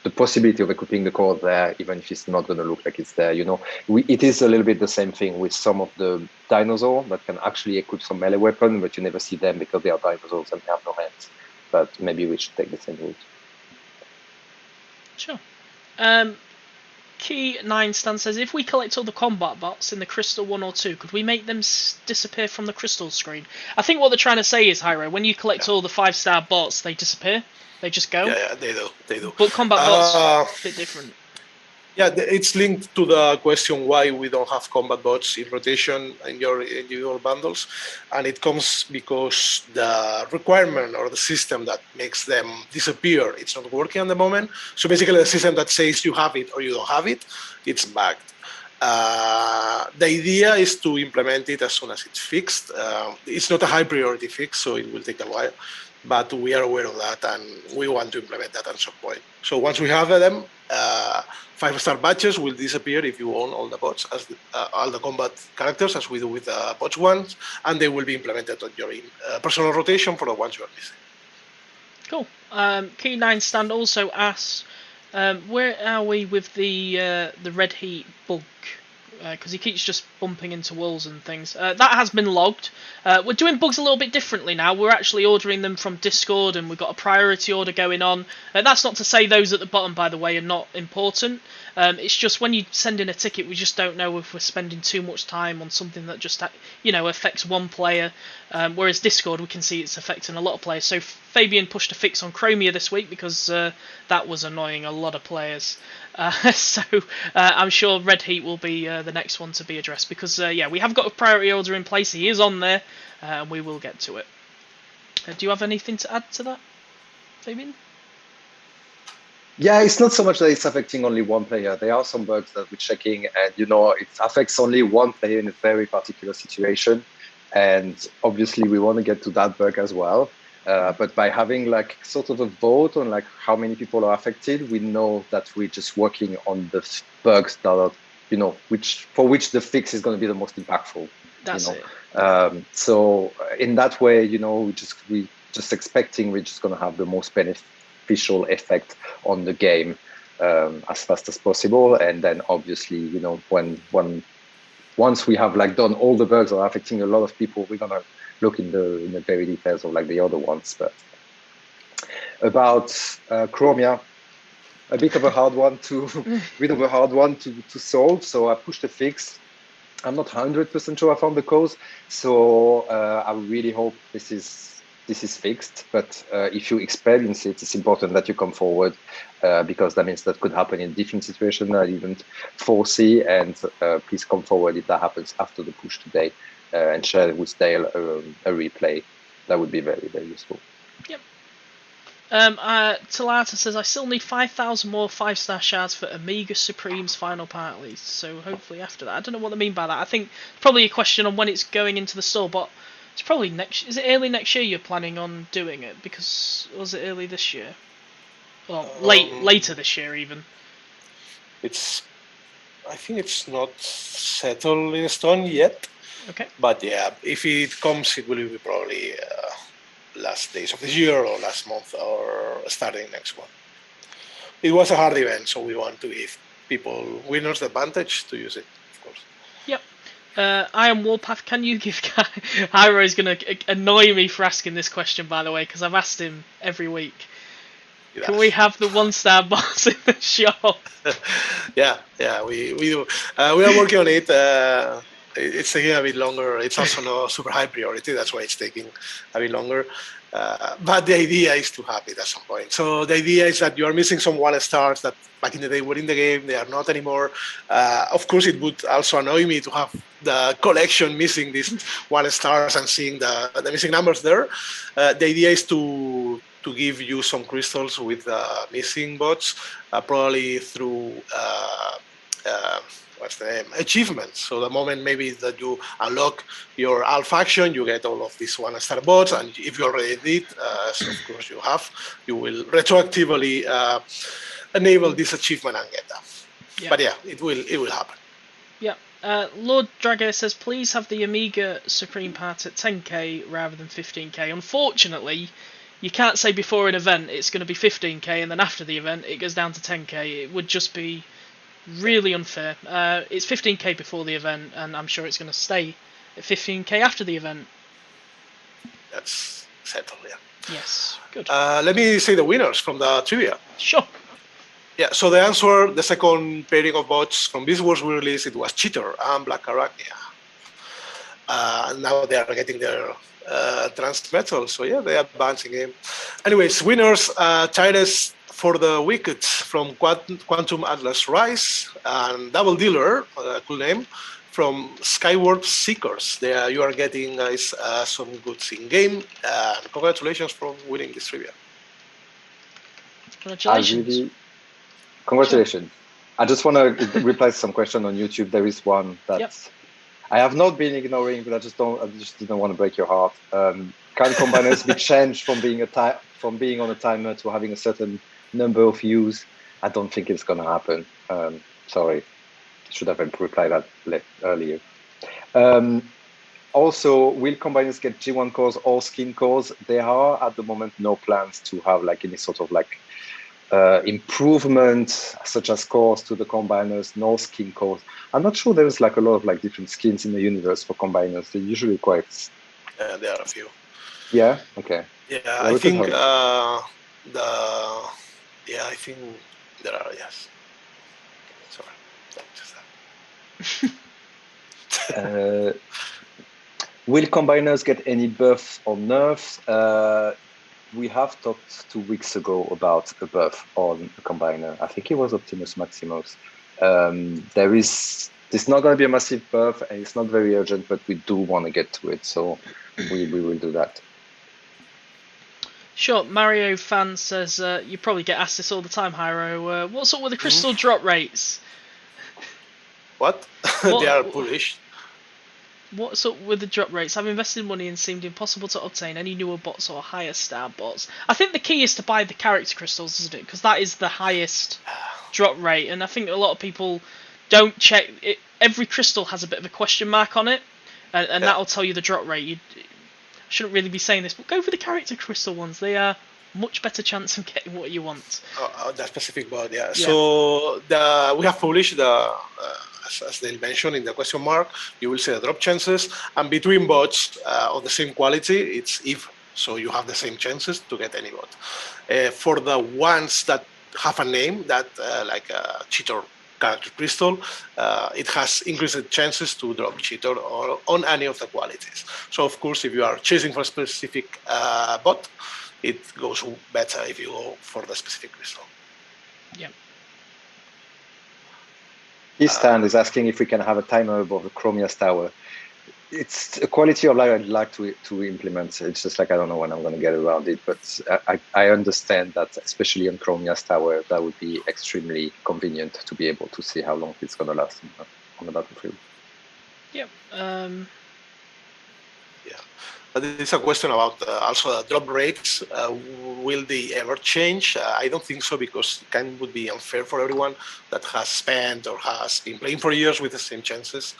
the possibility of equipping the core there, even if it's not going to look like it's there. It is a little bit the same thing with some of the dinosaurs that can actually equip some melee weapon, but you never see them because they are dinosaurs and they have no hands. But maybe we should take the same route. Sure. Key 9 Stan says, if we collect all the combat bots in the Crystal 1 or 2, could we make them disappear from the Crystal screen? I think what they're trying to say is, Hyro, when you collect all the 5-star bots, they disappear. They just go. Yeah, they do. But combat bots a bit different. Yeah, it's linked to the question why we don't have combat bots in rotation in your individual bundles, and it comes because the requirement or the system that makes them disappear, it's not working at the moment. So basically the system that says you have it or you don't have it, it's bugged. The idea is to implement it as soon as it's fixed. It's not a high priority fix, so it will take a while, but we are aware of that and we want to implement that at some point. So once we have them, 5-star batches will disappear if you own all the bots, as all the combat characters, as we do with the bots ones, and they will be implemented on your personal rotation for the ones you are missing. Cool. Key 9 Stand also asks, where are we with the red heat bug? Because he keeps just bumping into walls and things. That has been logged. We're doing bugs a little bit differently now. We're actually ordering them from Discord, and we've got a priority order going on. That's not to say those at the bottom, by the way, are not important. It's just when you send in a ticket, we just don't know if we're spending too much time on something that just affects one player. Whereas Discord, we can see it's affecting a lot of players. So Fabian pushed a fix on Chromia this week because that was annoying a lot of players. So I'm sure Red Heat will be the next one to be addressed because we have got a priority order in place. He is on there, and we will get to it. Do you have anything to add to that, Fabian? Yeah, it's not so much that it's affecting only one player. There are some bugs that we're checking, and it affects only one player in a very particular situation. And obviously, we want to get to that bug as well. But by having like sort of a vote on like how many people are affected, we know that we're just working on the bugs that are, which the fix is going to be the most impactful. That's it. So in that way, we just expecting we're just going to have the most beneficial effect on the game as fast as possible. And then obviously, once we have like done all the bugs that are affecting a lot of people, we're gonna look in the very details of like the other ones. But about Chromia, a bit of a hard one to solve. So I pushed a fix. I'm not 100% sure I found the cause. So I really hope this is fixed. But if you experience it, it's important that you come forward because that means that could happen in different situations that I didn't foresee. And please come forward if that happens after the push today and share with Dale a replay. That would be very, very useful. Yep. Talata says, I still need 5,000 more 5-star shards for Amiga Supreme's final part at least, so hopefully after that. I don't know what they mean by that. I think it's probably a question on when it's going into the store, but it's probably is it early next year you're planning on doing it? Because, was it early this year? Well, later this year even. I think it's not settled in stone yet. Okay. But yeah, if it comes, it will be probably last days of this year or last month or starting next one. It was a hard event, so we want to give winners the advantage to use it, of course. Yep. Iron Warpath, can you give Hyro is going to annoy me for asking this question, by the way, because I've asked him every week. Yes. Can we have the 1-star boss in the shop? Yeah, we do. We are working on it. It's taking a bit longer. It's also not super high priority. That's why it's taking a bit longer. But the idea is to have it at some point. So the idea is that you are missing some 1-stars that back in the day were in the game. They are not anymore. Of course, it would also annoy me to have the collection missing these 1-stars and seeing the missing numbers there. The idea is to give you some crystals with missing bots, probably through achievements. So the moment maybe that you unlock your ALF faction, you get all of these 1-star bots, and if you already did, so of course you will retroactively enable this achievement and get that. Yeah. But yeah, it will happen. Yeah. Lord Drago says, please have the Amiga Supreme part at 10k rather than 15k. Unfortunately, you can't say before an event it's going to be 15k and then after the event it goes down to 10k. It would just be really unfair. It's 15k before the event, and I'm sure it's going to stay at 15k after the event. That's settled, yeah. Yes, good. Let me say the winners from the trivia. Sure. Yeah, so the answer, the second pairing of bots from this was we released, it was Cheater and Black Arachnia. And now they are getting their Transmetal, so yeah, they are advancing game. Anyways, winners, Tyrus for the Wicked from Quantum Atlas Rise, and Double Dealer, cool name, from Skyward Seekers. There you are getting, guys, some goods in game. Congratulations for winning this trivia. Congratulations. Congratulations. Sure. I just want to reply to some question on YouTube. There is one that I have not been ignoring, but I just didn't want to break your heart. Can combiners be changed from being on a timer to having a certain number of views? I don't think it's going to happen. Sorry, should have replied that earlier. Also, will combiners get G1 cores or skin cores? There are at the moment no plans to have like any sort of like improvement such as cores to the combiners, no skin cores. I'm not sure there's like a lot of like different skins in the universe for combiners. They're usually quite. There are a few. Yeah. Okay. Yeah, I think I think there are, yes. Sorry, just that. Will combiners get any buffs or nerfs? We have talked 2 weeks ago about a buff on a combiner. I think it was Optimus Maximus. There's not going to be a massive buff, and it's not very urgent, but we do want to get to it, so we will do that. Sure, Mario fan says, you probably get asked this all the time, Hyro. What's up with the crystal drop rates? What? They are bullish. What's up with the drop rates? I've invested money and seemed impossible to obtain any newer bots or higher star bots. I think the key is to buy the character crystals, isn't it? Because that is the highest drop rate, and I think a lot of people don't check it. Every crystal has a bit of a question mark on it, and that'll tell you the drop rate. I shouldn't really be saying this, but go for the character crystal ones. They are much better chance of getting what you want. That specific bot, yeah. So we have published as they mentioned in the question mark, you will see the drop chances, and between bots of the same quality, it's even. So you have the same chances to get any bot. For the ones that have a name that like a cheater character crystal, it has increased chances to drop cheater or on any of the qualities. So of course, if you are chasing for a specific bot, it goes better if you go for the specific crystal. Yeah. Stan is asking if we can have a timer above the Chromia's tower. It's a quality of life I'd like to implement. It's just like I don't know when I'm going to get around it, but I understand that, especially on Chromia's tower, that would be extremely convenient to be able to see how long it's going to last on the battlefield. Yep. There's a question about also the drop rates. Will they ever change? I don't think so, because it kind of would be unfair for everyone that has spent or has been playing for years with the same chances.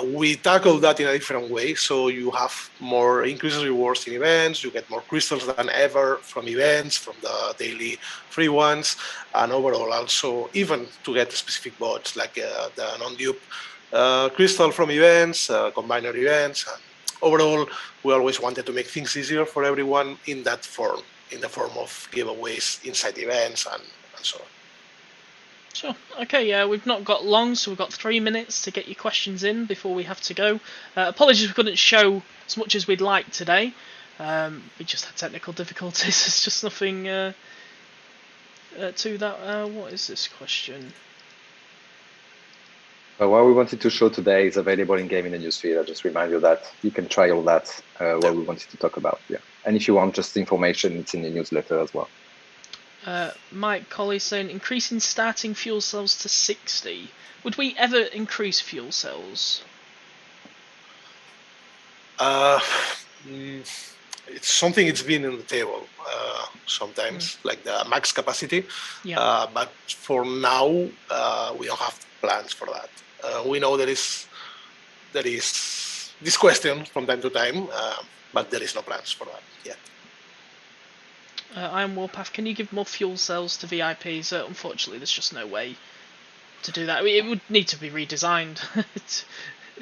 We tackle that in a different way. So you have more increased rewards in events, you get more crystals than ever from events, from the daily free ones, and overall also even to get specific bots like the non-dupe crystal from events, combiner events. And overall, we always wanted to make things easier for everyone in that form, in the form of giveaways inside events and so on. Sure. Okay, we've not got long, so we've got 3 minutes to get your questions in before we have to go. Apologies we couldn't show as much as we'd like today. We just had technical difficulties. There's just nothing to that. What is this question? What we wanted to show today is available in-game in the newsfeed. I'll just remind you that you can try all that, what we wanted to talk about. Yeah. And if you want just information, it's in the newsletter as well. Mike Colley saying, increasing starting fuel cells to 60. Would we ever increase fuel cells? It's something it's been on the table sometimes, like the max capacity. Yeah. But for now, we don't have plans for that. We know there is this question from time to time, but there is no plans for that yet. Iron Warpath, can you give more fuel cells to VIPs? Unfortunately, there's just no way to do that. I mean, it would need to be redesigned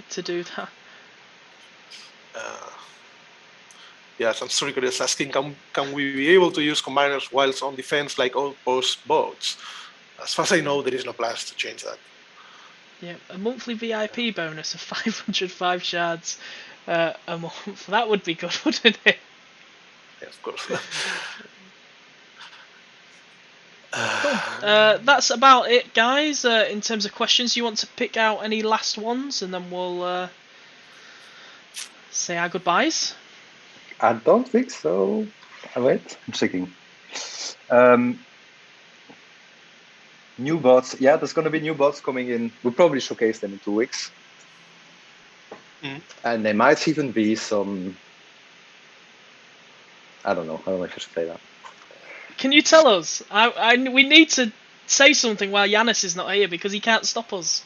to do that. Yes, I'm sorry, is asking, can we be able to use combiners whilst on defense like all post boats? As far as I know, there is no plans to change that. Yeah, a monthly VIP bonus of 505 shards a month. That would be good, wouldn't it? Yeah, of course. Cool. That's about it, guys. In terms of questions, you want to pick out any last ones, and then we'll say our goodbyes. I don't think so. Wait, I'm checking. New bots. Yeah, there's going to be new bots coming in. We'll probably showcase them in 2 weeks. And there might even be some... I don't know if I should say that. Can you tell us? We need to say something while Yanis is not here, because he can't stop us.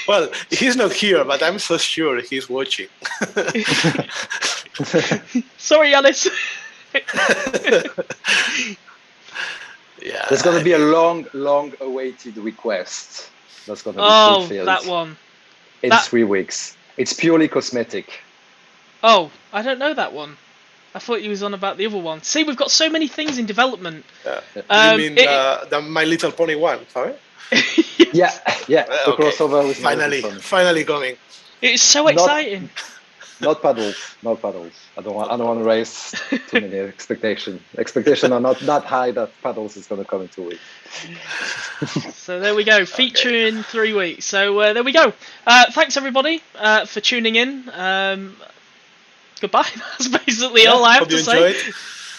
Well, he's not here, but I'm so sure he's watching. Sorry, Yanis. Yeah. There's going to be a long-awaited request that's going to be fulfilled. That one. In 3 weeks. It's purely cosmetic. Oh, I don't know that one. I thought you was on about the other one. See, we've got so many things in development. You mean the My Little Pony one, sorry? Yeah. The crossover with finally coming. It's so exciting. Not paddles. I don't want to raise too many expectations. Expectations are not that high that paddles is going to come in 2 weeks. So there we go. Feature in 3 weeks. So there we go. Thanks everybody for tuning in. Goodbye. That's basically all I have to say.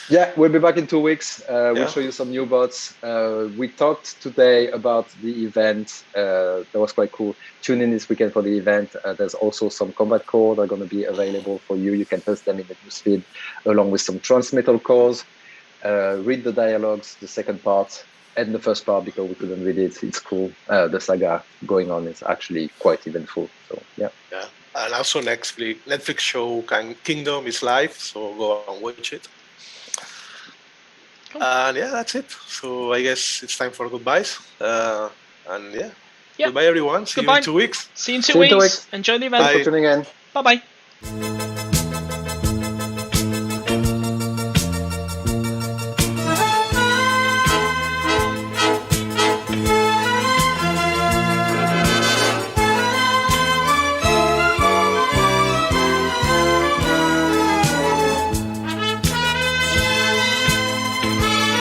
Yeah, we'll be back in 2 weeks. We'll Yeah. show you some new bots. We talked today about the event. That was quite cool. Tune in this weekend for the event. There's also some combat core that are going to be available for you. You can test them in the newsfeed, along with some Transmetal cores. Read the dialogues, the second part, and the first part because we couldn't read it. It's cool. The saga going on is actually quite eventful. So yeah. Yeah. And also Netflix show Kingdom is live, so go and watch it. Cool. And yeah, that's it. So I guess it's time for goodbyes. And yeah, Yeah. goodbye everyone. See you Goodbye. in 2 weeks. See you in 2 See you in 2 weeks. weeks. Enjoy the Thanks event. for tuning in. Bye bye.